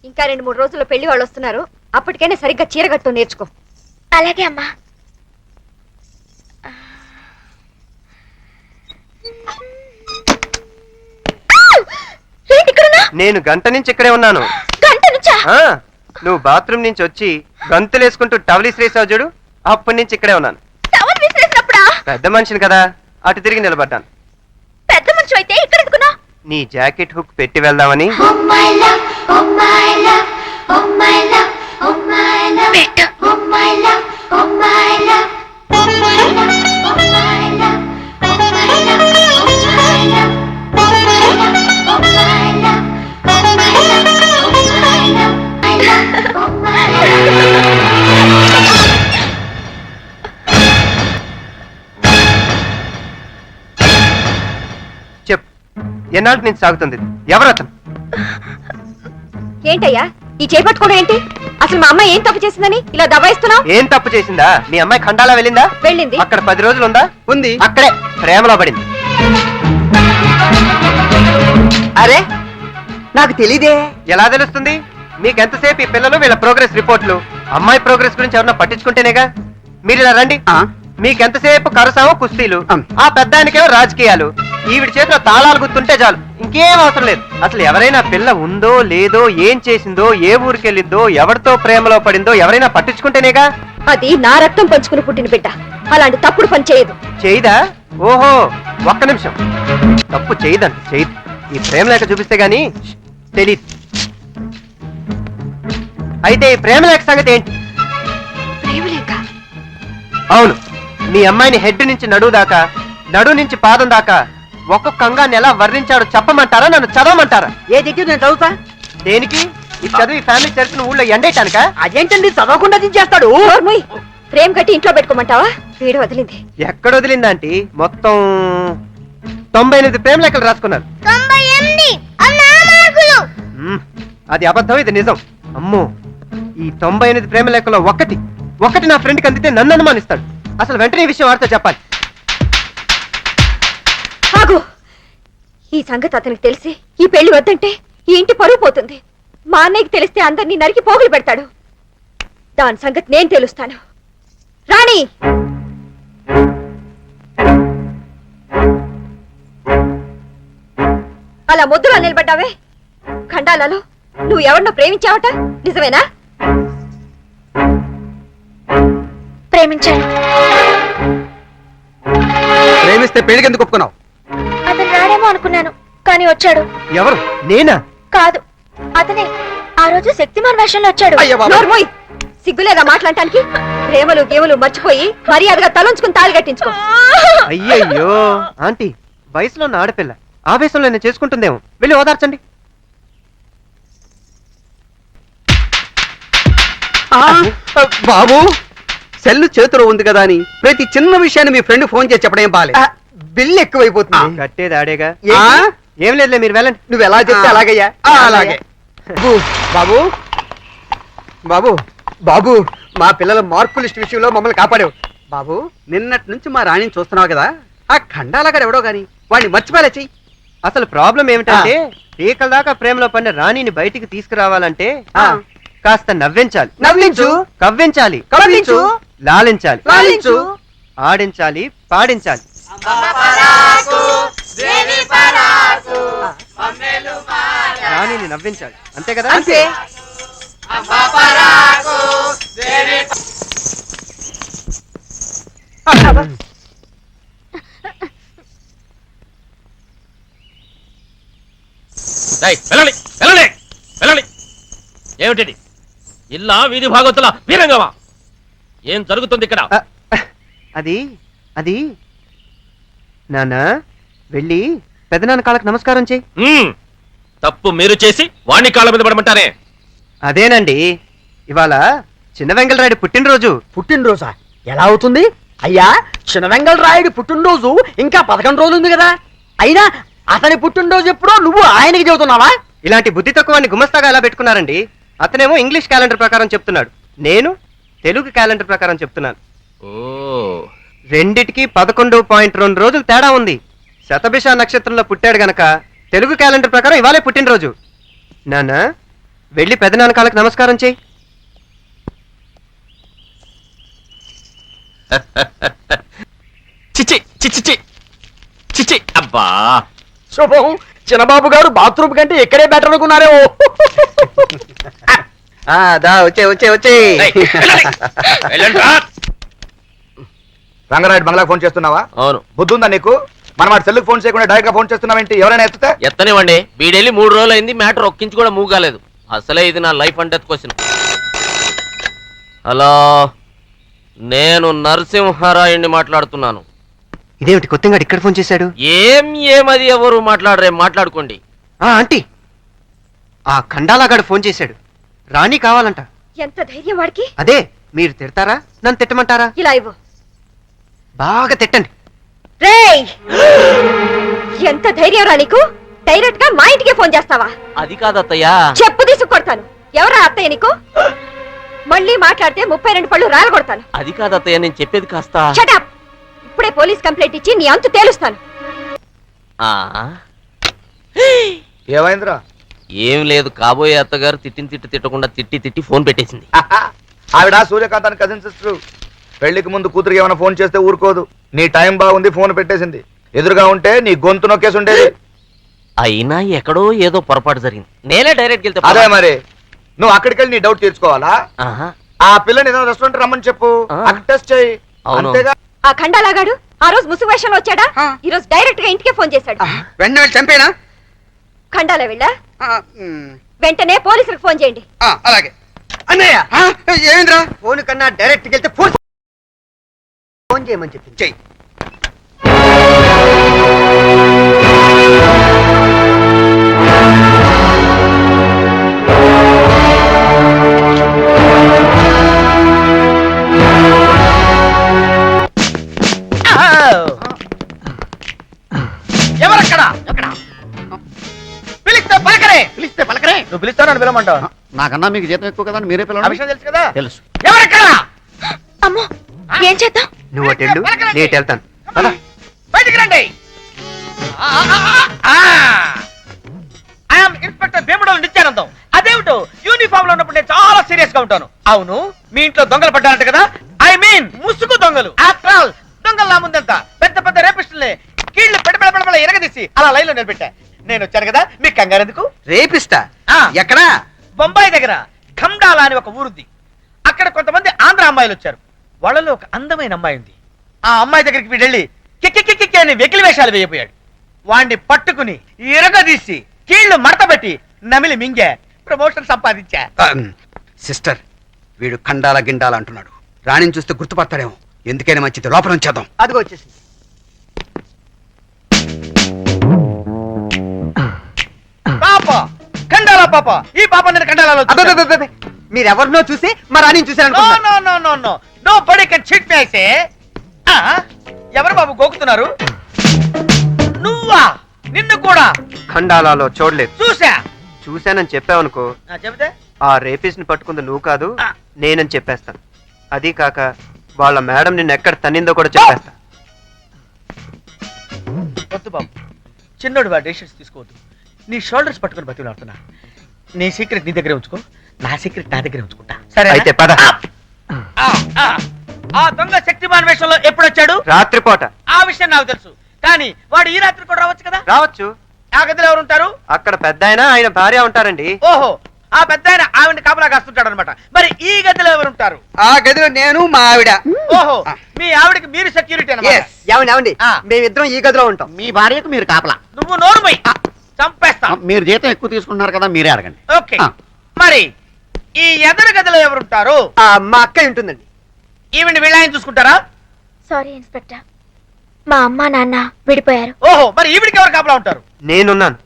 ఇంకా 2-3 రోజుల్లో పెళ్లి వాళ్ళు వస్తున్నారు. అప్పటికైనా సరిగ్గా చీరగట్టు నేర్చుకో. అలాగే అమ్మా. నేను గంట నుంచి ఇక్కడే ఉన్నాను. గంట నుంచా? నువ్వు బాత్రూమ్ నుంచి వచ్చి గంతులేసుకుంటూ టవల్ విసిరేసావు చూడు, అప్పటి నుంచి ఇక్కడే ఉన్నాను. టవల్ విసిరేసినప్పుడా? పెద్ద మనిషిని కదా, అటు తిరిగి నిలబడ్డాను. పెద్ద మనిషి అయితే ఇక్కడ ఎందుకున్నా? నీ జాకెట్ హుక్ పెట్టి వెళ్దామని. చెప్పు, ఎన్నాళ్ళకి నుంచి సాగుతుంది? ఎవరతను? ఏంటయ్యా ఈ చేపట్టుకోవడం ఏంటి? అసలు మా అమ్మాయి ఏం తప్పు చేసిందని ఇలా దబాయిస్తున్నావు? ఏం తప్పు చేసిందా? మీ అమ్మాయి ఖండాలా వెళ్ళిందా? వెళ్ళింది. అక్కడ 10 రోజులు ఉందా? ఉంది. అక్కడే ప్రేమలో పడింది. అరే నాకు తెలీదే. ఎలా తెలుస్తుంది? మీకెంతసేపు ఈ పిల్లలు వీళ్ళ ప్రోగ్రెస్ రిపోర్ట్లు, అమ్మాయి ప్రోగ్రెస్ గురించి ఎవరన్నా పట్టించుకుంటేనేగా. మీరు ఇలా రండి. మీకెంతసేపు కరసామో కుస్తీలు, ఆ పెద్దానికేమో రాజకీయాలు. ఈవిడి చేతిలో తాళాలు గుర్తుంటే చాలు, ఇంకేం అవసరం లేదు. అసలు ఎవరైనా పిల్ల ఉందో లేదో, ఏం చేసిందో, ఏ ఊరికెళ్ళిందో, ఎవరితో ప్రేమలో పడిందో ఎవరైనా పట్టించుకుంటేనేగా. అది నా రక్తం పంచుకుని పుట్టిన బిడ్డ, అలాంటి తప్పుడు పని చేయదు. చేయదా? ఓహో, ఒక్క నిమిషం. తప్పు చేయదండి, చేయదు. ఈ ప్రేమ లేఖ చూపిస్తే గాని తెలీదు. అయితే ఈ ప్రేమ లేఖ సంగతి ఏంటి? ప్రేమలేక? అవును, మీ అమ్మాయిని హెడ్ నుంచి నడువు దాకా, నడు నుంచి పాదం దాకా ఒక్కొక్క అంగాన్ని ఎలా వర్ణించాడో చెప్పమంటారా, నన్ను చదవమంటారా? ఏది నేను చదువుతా. దేనికి? ఈ చదివి ఫ్యామిలీ చరిత్రను ఊళ్ళో ఎండేయటానిక? అదేంటండి చదవకుండా దించేస్తాడు. ప్రేమ కట్టి ఇంట్లో పెట్టుకోమంటావా? వీడు వదిలింది. ఎక్కడ వదిలిందంటే మొత్తం 98 ప్రేమ లేఖలు రాసుకున్నారు. అది అబద్ధం, ఇది నిజం. అమ్మో, ఈ 98 ప్రేమ లేఖలో ఒకటి నా ఫ్రెండ్కి అందితే నన్ను అనుమానిస్తాడు. అసలు వెంటనే ఈ విషయం వాడితో చెప్పాలి. ఆగు, ఈ సంగతి అతనికి తెలిసి ఈ పెళ్లి వద్దంటే ఈ ఇంటి పరువు పోతుంది. మా అన్నయ్యకి తెలిస్తే అందరినీ నరికి పోగులు పెడతాడు. దాని సంగతి నేను తెలుస్తాను. రాణి, అలా ముద్దులో నిలబడ్డావే. ఖండాలలో నువ్వు ఎవరినో ప్రేమించావట, నిజమేనా? ప్రేమించాను. ప్రేమిస్తే పెళ్లికి ఎందుకు ఒప్పుకున్నావు? అతను రాడేమో అనుకున్నాను, కానీ వచ్చాడు. ఎవరు? నేనా? కాదు, అతనే. ఆ రోజు శక్తిమాన్ వేషంలో వచ్చాడు. నోర్మోయ్, సిగ్గులేదా మాట్లాడటానికి? ప్రేమలు గేములు మర్చిపోయి మర్యాదగా తలంచుకుని తాళి కట్టించుకో. అయ్యయ్యో ఆంటీ, వయసులో ఉన్న ఆడపిల్ల ఆవేశంలో నేను చేసుకుంటుందేమో, వెళ్ళి ఓదార్చండి. బాబు, సెల్లు చేతిలో ఉంది కదా అని ప్రతి చిన్న విషయాన్ని మీ ఫ్రెండ్ ఫోన్ చేసి చెప్పడం ఏం బాలే. బిల్లు ఎక్కువైపోతుంది. కట్టేది ఆడేగా. ఏం లేదులే, మీరు వెళ్ళండి. నువ్వు ఎలా చెప్తే అలాగయ్యా. అలాగే. బాబు బాబు బాబు, మా పిల్లల మార్కు లిస్ట్ విషయంలో మమ్మల్ని కాపాడావు బాబు. నిన్నటి నుంచి మా రాణిని చూస్తున్నావు కదా, ఆ ఖండాలగాడు ఎవడో గాని వాడిని మర్చిపోలే చెయ్యి. అసలు ప్రాబ్లం ఏమిటంటే, పీకల దాకా ప్రేమలో పడిన రాణిని బయటికి తీసుకురావాలంటే కాస్త నవ్వించాలి, నవ్వించు, కవ్వించాలి, కవ్వించు, లాలించాలి, లాలించు, ఆడించాలి, పాడించాలి. రాణిని నవ్వించాలి, అంతే కదా? అంతే. వెళ్ళండి వెళ్ళండి వెళ్ళండి. ఏమిటి ఇల్లా వీధి భాగవతుల వీరంగమా? ఏం జరుగుతుంది ఇక్కడ? అది అది నాన్న, వెళ్ళి పెదనాన్న కాళ్ళకి నమస్కారం చెయ్యి. తప్పు మీరు చేసి వాణ్ణి కాళ్ళ మీద పడమంటారే? అదేనండి, ఇవాళ చిన్న వెంగళరాయుడు పుట్టినరోజు. పుట్టినరోజా? ఎలా అవుతుంది అయ్యా? చిన్న వెంగళరాయుడు పుట్టినరోజు ఇంకా 11 రోజులు ఉంది కదా. అయినా అతని పుట్టినరోజు ఎప్పుడో నువ్వు ఆయనకి చెబుతున్నావా? ఇలాంటి బుద్ధి తక్కువని గుమస్తాగా ఎలా పెట్టుకున్నారండి? అతనేమో ఇంగ్లీష్ క్యాలెండర్ ప్రకారం చెప్తున్నాడు, నేను తెలుగు క్యాలెండర్ ప్రకారం చెప్తున్నాను. రెండిటికి 11.2 రోజులు తేడా ఉంది. శతభిష నక్షత్రంలో పుట్టాడు గనక తెలుగు క్యాలెండర్ ప్రకారం ఇవాళే పుట్టినరోజు. నాన్న, వెళ్ళి పెదనాన్న కాళ్ళకి నమస్కారం చేయి. చిచ్చి చిచ్చి చిచ్చి అబ్బా శుభం, చిన్నబాబు గారు బాత్రూమ్ కంటే ఇక్కడే బెటర్ అనుకున్నారే. దా వచ్చే వచ్చే వచ్చే. ఏయ్, వెళ్ళండి. వెళ్ళండి రా. రంగరాయుడు బంగ్లా ఫోన్ చేస్తున్నావా? అవును, బుద్ధుందా నీకు? మనం వాడి సెల్లుకు ఫోన్ చేయకుండా డైరెక్ట్ గా ఫోన్ చేస్తున్నావేంటి? ఎవరైనా ఎత్తుతే ఎత్తనివ్వండి. వీడెళ్ళి 3 రోజులు అయింది, మ్యాటర్ ఒక్కించి కూడా మూవ్ కాలేదు. అసలే ఇది నా life and death question. Hello, నేను నరసింహారాయుడిని మాట్లాడుతున్నాను. ఇదేమిటి కొత్తగా ఇక్కడ ఫోన్ చేశాడు? ఏమది ఎవరు మాట్లాడరే, మాట్లాడుకోండి. ఆంటీ, ఆ ఖండాలాగాడు ఫోన్ చేశాడు. రాణి కావాలంట. ఎంత ధైర్యం వాడికి? అదే, మీరు తిడతారా నన్ను తిట్టమంటారా? ఇలా ఇవ్వు. బాగా తిట్టండి. రేయ్, ఎంత ధైర్యం రా నీకు? డైరెక్ట్ గా మా ఇంటికే ఫోన్ చేస్తావా? అది కాదత్తయ్యా. చెప్పు తీసుకు కొడతాను. ఎవరా అత్తయ్య నీకు? మళ్ళీ మాట్లాడితే 32 పళ్ళు రాలగొడతాను. అది కాదత్తయ్య, నేను చెప్పేది కాస్త. Shut up! ఇప్పుడే పోలీస్ కంప్లైంట్ ఇచ్చి నీ అంతు తేలుస్తాను. ఆ, ఏమైందిరా? ఏం లేదు, కాబోయే అత్తగారు తిట్టకుండా తిట్టి ఫోన్ పెట్టేసింది. ఆవిడ సూర్యకాంతాన్ని కజిన్ సిస్టర్. పెళ్లికి ముందు కూతురికి ఏమైనా ఫోన్ చేస్తే ఊరుకోదు. నీ టైం బాగుంది, ఫోన్ పెట్టేసింది. ఎదురుగా ఉంటే నీ గొంతు నొక్కేసి ఉండేది. అయినా ఎక్కడో ఏదో పొరపాటు జరిగింది. నేనే డైరెక్ట్ వెళ్తే అదే మరి, నువ్వు అక్కడికి వెళ్ళి నీ డౌట్ తీర్చుకోవాలా? ఆహా, ఆ పిల్లని ఏదైనా రెస్టారెంట్ రమ్మని చెప్పు, అక్కడ టెస్ట్ చేయి. అవును. అంతేగా. ఆ ఖండాలాగాడు ఆ రోజు ముసుగు వేషంలో వచ్చాడా? ఆ. ఈ రోజు డైరెక్ట్ గా ఇంటికే ఫోన్ చేశాడు. వెంటనే వెళ్ళి చంపేనా? ఖండాల వెళ్ళా? ఆ, మ్, వెంటనే పోలీసులకు ఫోన్ చేయండి. ఆ, అలాగే. అన్నయ్య, ఏమైందిరా? ఫోన్ కన్నా డైరెక్ట్ వెళ్తే ఫోన్ చేయమని చెప్పింది. చెయ్యి. ఎవరక్కడ? పిలిస్తే పలకరే. పిలిస్తే పలకరే. నువ్వు పిలుస్తావు, నన్ను పిలవమంటావు? నాకన్నా మీకు జీతం ఎక్కువ కదా, మీరే ఆ పిల్లలు. విషయం తెలుసు కదా? తెలుసు. ఎవరక్కడ? అమ్మో, ఏం చేద్దాం? నువ్వు అటు వెళ్ళు, నేను వెళ్తాను. బయటికి రండి. ఐఎమ్ ఇన్స్పెక్టర్ భీముడు నిత్యానందం. అదేమిటో యూనిఫామ్ లో ఉన్నప్పుడు నేను చాలా సీరియస్ గా ఉంటాను. అవును, మీ ఇంట్లో దొంగలు పడ్డారంట కదా? ఐ మీన్ ముసుగు దొంగలు. ఆఫ్టర్ ఆల్ దొంగలు నా ముందంతా పెద్ద పెద్ద రేపిస్టులే కీళ్లు పెడపెడపెడ ఎరగదీసి అలా లైన్ లో నిలబెట్టా. నేను వచ్చాను కదా, మీకు కంగారు ఎందుకు? రేపిస్తా? ఆ. ఎక్కడా? బొంబాయి దగ్గర ఖమ్డాలా అని ఒక ఊరుంది. అక్కడ కొంతమంది ఆంధ్ర అమ్మాయిలు వచ్చారు. వాళ్ళలో ఒక అందమైన అమ్మాయి ఉంది. ఆ అమ్మాయి దగ్గరికి వీడు వెళ్ళి కిక్కి అని వెకిలి వేషాలు వేయబోయాడు. వాణ్ణి పట్టుకుని ఇరగదీసి కీళ్లు మడతబెట్టి నమిలి మింగే ప్రమోషన్ సంపాదించా. సిస్టర్, వీడు ఖండాల గిండాల అంటున్నాడు. రాణిని చూస్తే గుర్తుపడతాడేమో. ఎందుకైనా మంచిది, లోపల ఉంచేద్దాం. అదిగో వచ్చేసింది. పాప ఖండాలా పాప. ఈ పాప నేను ఖండాలలో అబ్బబ్బబ్బబ్బ! మీరెవరినో చూసి మా రాణిని చూశారనుకుంటా. Nobody can cheat me. అయితే ఎవరు బాబు గోకుతున్నారు? నువ్వా? నిన్ను కూడా ఖండాలాలో చూడలేదు. చూశానని చెప్పావనుకో, చెబితే ఆ రేపిస్ట్ ని పట్టుకుంది నువ్వు కాదు, ఆ. నేనని చెప్పేస్తాను. అది కాక వాళ్ళ మేడం నిన్ను ఎక్కడ తన్నిందో కూడా చెప్పేస్తా. వద్దు బాబు, చిన్నోడు వాడు డెసిషన్స్ తీసుకోవద్దు. నీ షోల్డర్స్ పట్టుకుని బతిలాడుతున్నా. నీ సీక్రెట్ నీ దగ్గరే ఉంచుకో, నా సీక్రెట్ నా దగ్గరే ఉంచుకుంటా. సరే అయితే పద. ఆ దొంగ శక్తిమాన్ వేషంలో ఎప్పుడు వచ్చాడు? రాత్రిపూట ఆ విషయం నాకు తెలుసు. కానీ వాడు ఈ రాత్రి కూడా రావచ్చు కదా? రావచ్చు. ఆ గదిలో ఎవరు ఉంటారు? అక్కడ పెద్ద ఆయన భార్య ఉంటారండి. ఓహో, ఆ పెద్ద ఆయన ఆవిడ కాపలా కాస్తుంటాడు అనమాట. మరి ఈ గదిలో ఎవరు ఉంటారు? ఆ గదిలో నేను, మా ఆవిడ. ఓహో, మీ ఆవిడకి మీరు సెక్యూరిటీ అన్నమాట. ఏమండి ఆ. మేమిద్దరం ఈ గదిలో ఉంటాం. మీ భార్యకు మీరు కాపలా. నువ్వు నోరు పోయి చంపేస్తా. మీరు జీతం ఎక్కువ తీసుకుంటున్నారు కదా, మీరే అడగండి. ఓకే, మరి ఈ ఎదురు గదిలో ఎవరుంటారు? మా అక్క ఉంటుందండి. ఈవిడ వీళ్ళని చూసుకుంటారా? సారీ ఇన్స్పెక్టర్, మా అమ్మ నాన్న విడిపోయారు. ఓహో, మరి ఈవిడికి ఎవరు కాపలా ఉంటారు? నేనున్నాను.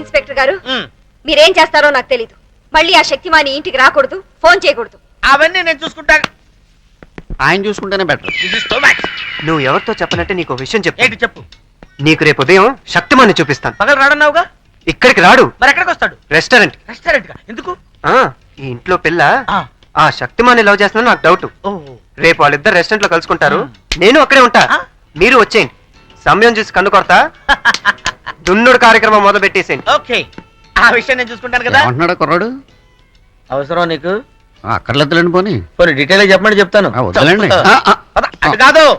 ఇన్స్పెక్టర్ గారు, ఉమ్, మీరేం చేస్తారో నాకు తెలీదు. మళ్ళీ ఆ శక్తిమాని ఇంటికి రాకూడదు, ఫోన్ చేయకూడదు. అవన్నీ నేను చూసుకుంటా. ఆయన చూసుకుంటేనే better. This is too much. నువ్వు ఎవరితో చెప్పనంటే నీకు విషయం చెప్తా. ఏంటి చెప్పు? నీకు రేపు ఉదయం శక్తిమాన్ని చూపిస్తాను. పగలు రాడన్నావుగా, ఇక్కడికి రాడు, మరి ఎక్కడికి వస్తాడు? రెస్టారెంట్. రెస్టారెంట్ గా ఎందుకు? ఈ ఇంట్లో పిల్ల ఆ, ఆ శక్తిమాన్ని లవ్ చేస్తున్నా నాకు డౌట్. ఓహో, రేపు వాళ్ళిద్దరు రెస్టారెంట్ లో కలుసుకుంటారు. నేను అక్కడే ఉంటా. ఆ. మీరు వచ్చేయండి. సమయం చూసి కన్ను కొడతా. దున్నుడు కార్యక్రమం మొదలు పెట్టేసేయండి. ఓకే, ఆ విషయం నేను చూసుకుంటాను కదా. ఏమంటున్నాడు కుర్రాడు? అవసరం నీకు? అక్కర్లేదులేండి పోనీ. కొన్ని డీటెయిల్ చెప్పమని చెప్తాను. వద్దులేండి. పద, అటు కాదు